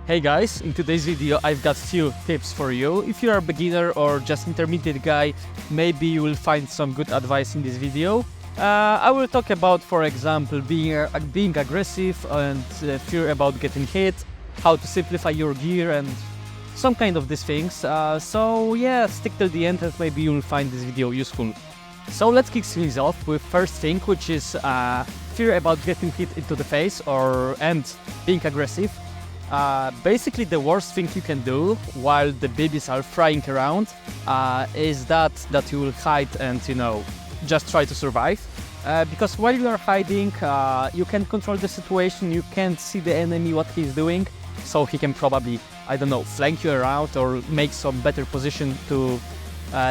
Hey guys, in today's video I've got few tips for you. If you are a beginner or just intermediate guy, maybe you will find some good advice in this video. I will talk about, for example, being aggressive and fear about getting hit, how to simplify your gear and some kind of these things. So yeah, stick till the end and maybe you will find this video useful. So let's kick things off with first thing, which is fear about getting hit into the face and being aggressive. Basically the worst thing you can do while the babies are flying around is that you will hide and just try to survive, because while you are hiding you can control the situation, you can't see the enemy what he's doing, so he can probably, I don't know, flank you around or make some better position to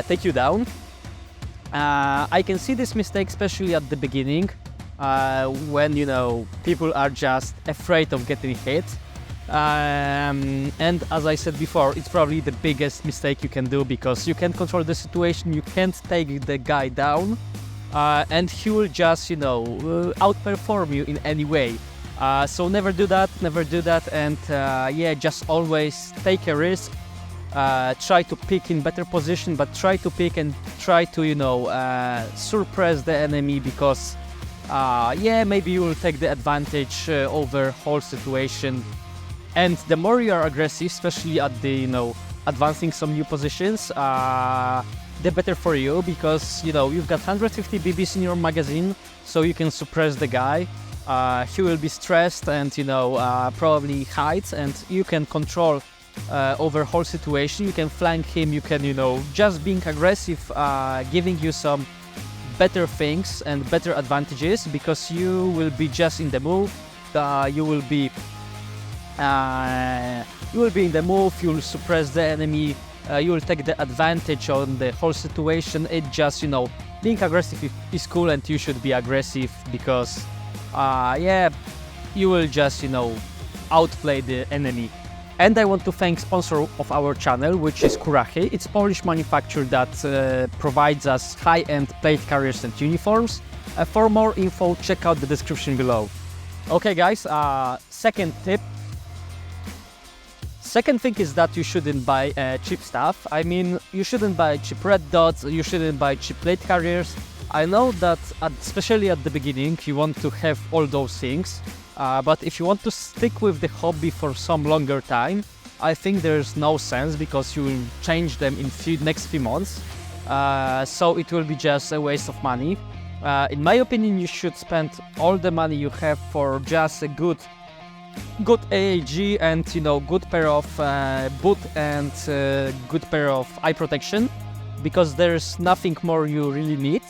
take you down. I can see this mistake especially at the beginning, when people are just afraid of getting hit. And as I said before, it's probably the biggest mistake you can do, because you can't control the situation, you can't take the guy down, and he will just outperform you in any way. So never do that, and yeah, just always take a risk. Try to pick in better position, but try to pick and try to suppress the enemy, because yeah, maybe you will take the advantage over whole situation. And the more you are aggressive, especially at the advancing some new positions, the better for you, because you've got 150 BBs in your magazine, so you can suppress the guy. He will be stressed and probably hides, and you can control over whole situation. You can flank him, you can just being aggressive, giving you some better things and better advantages, because you will be just in the move. You will be in the move, you will suppress the enemy, you will take the advantage on the whole situation. It just, being aggressive is cool, and you should be aggressive, because, yeah, you will just, outplay the enemy. And I want to thank sponsor of our channel, which is Kurachy. It's Polish manufacturer that provides us high-end plate carriers and uniforms. For more info, check out the description below. Okay guys, second tip. Second thing is that you shouldn't buy cheap stuff. I mean, you shouldn't buy cheap red dots, you shouldn't buy cheap plate carriers. I know that especially at the beginning you want to have all those things, but if you want to stick with the hobby for some longer time, I think there's no sense, because you will change them in next few months, so it will be just a waste of money. In my opinion, you should spend all the money you have for just a good AAG and good pair of boot and good pair of eye protection, because there's nothing more you really need.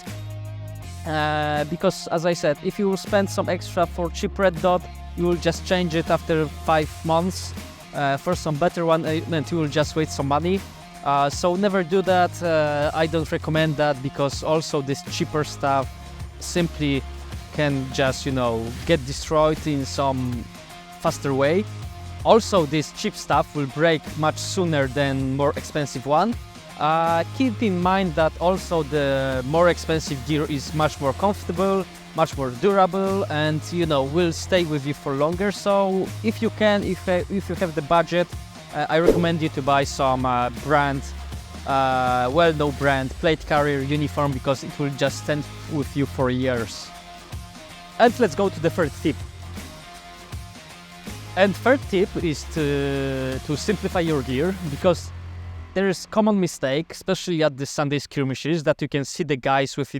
Because as I said, if you will spend some extra for cheap red dot, you will just change it after 5 months for some better one, and you will just waste some money. So never do that. I don't recommend that, because also this cheaper stuff simply can just get destroyed in some faster way. Also, this cheap stuff will break much sooner than more expensive one. Keep in mind that also the more expensive gear is much more comfortable, much more durable, and will stay with you for longer. So if you can, if you have the budget, I recommend you to buy some well-known brand plate carrier uniform, because it will just stand with you for years. And let's go to the third tip. And third tip is to simplify your gear, because there is common mistake, especially at the Sunday skirmishes, that you can see the guys with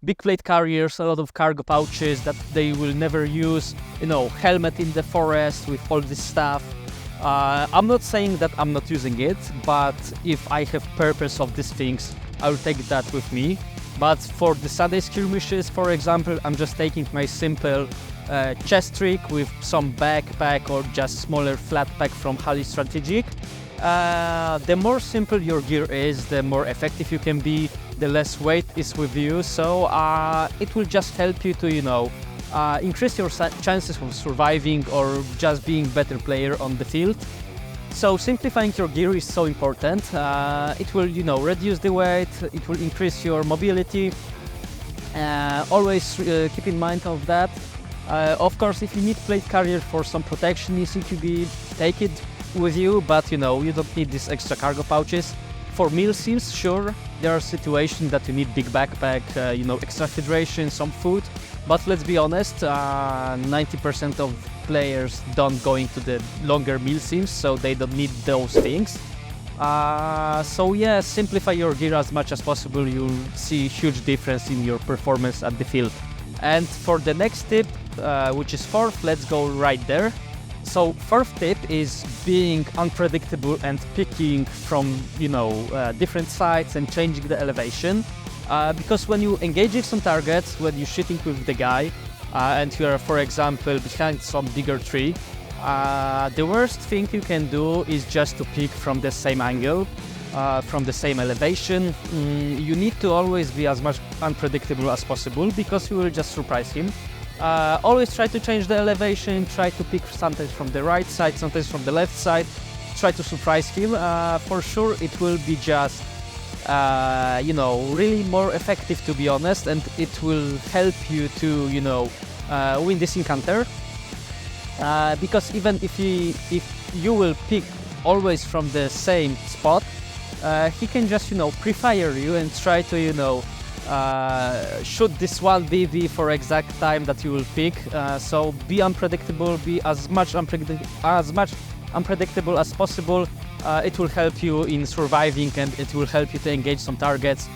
big plate carriers, a lot of cargo pouches that they will never use, helmet in the forest with all this stuff. I'm not saying that I'm not using it, but if I have purpose of these things, I will take that with me. But for the Sunday skirmishes, for example, I'm just taking my simple chest trick with some backpack or just smaller flat pack from Hali Strategic. The more simple your gear is, the more effective you can be, the less weight is with you, so it will just help you to increase your chances of surviving or just being better player on the field. So simplifying your gear is so important. It will reduce the weight, it will increase your mobility. Always keep in mind of that. Of course, if you need plate carrier for some protection, you CQB, take it with you, but you know, you don't need these extra cargo pouches. For meal seals, sure, there are situations that you need big backpack, you know, extra hydration, some food, but let's be honest, 90% of players don't go into the longer meal seals, so they don't need those things. So yeah, simplify your gear as much as possible, you'll see huge difference in your performance at the field. And for the next tip, which is fourth, let's go right there. So fourth tip is being unpredictable and picking from, you know, different sides and changing the elevation. Because when you engaging some targets, when you're shooting with the guy, and you are, for example, behind some bigger tree, the worst thing you can do is just to pick from the same angle, from the same elevation. You need to always be as much unpredictable as possible because you will just surprise him. Always try to change the elevation, try to pick sometimes from the right side, sometimes from the left side, try to surprise him. For sure it will be just, you know, really more effective, to be honest, and it will help you to, you know, win this encounter. Because even if you will pick always from the same spot, he can just, you know, pre-fire you and try to, you know, shoot this one BB for exact time that you will pick. So be unpredictable, be as much unpredictable as possible. It will help you in surviving and it will help you to engage some targets.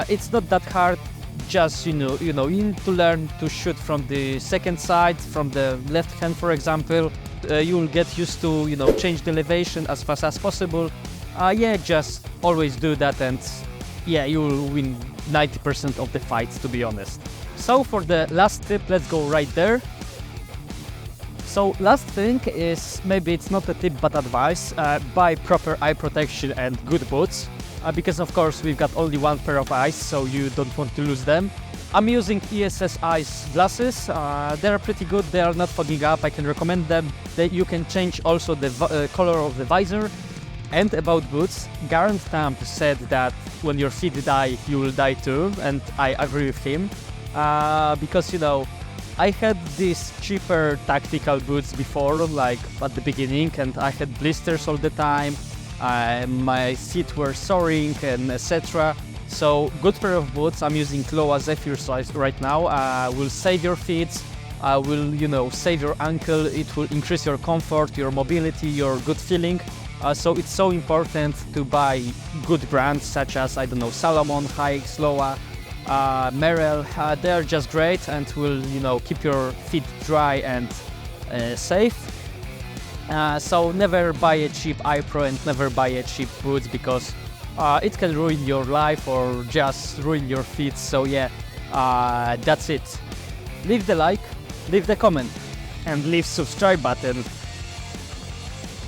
It's not that hard. Just you need to learn to shoot from the second side, from the left hand, for example. You will get used to, you know, change the elevation as fast as possible. Yeah, just always do that, and yeah, you will win 90% of the fights, to be honest. So for the last tip, let's go right there. So last thing is, maybe it's not a tip but advice, buy proper eye protection and good boots. Because of course we've got only one pair of eyes, so you don't want to lose them. I'm using ESS Eyes glasses. They're pretty good, they are not fogging up, I can recommend them. You can change also the color of the visor. And about boots, Garant Tamp said that when your feet die, you will die too, and I agree with him. Because, you know, I had these cheaper tactical boots before, like at the beginning, and I had blisters all the time. My feet were soaring and etc. So good pair of boots. I'm using Loa Zephyr size right now. Will save your feet, will, you know, save your ankle. It will increase your comfort, your mobility, your good feeling. So it's so important to buy good brands such as, I don't know, Salomon, Hikes, Loa, Merrell. They are just great and will, you know, keep your feet dry and safe. So never buy a cheap iPro and never buy a cheap boots, because it can ruin your life or just ruin your feet. So yeah, that's it. Leave the like, leave the comment, and leave subscribe button.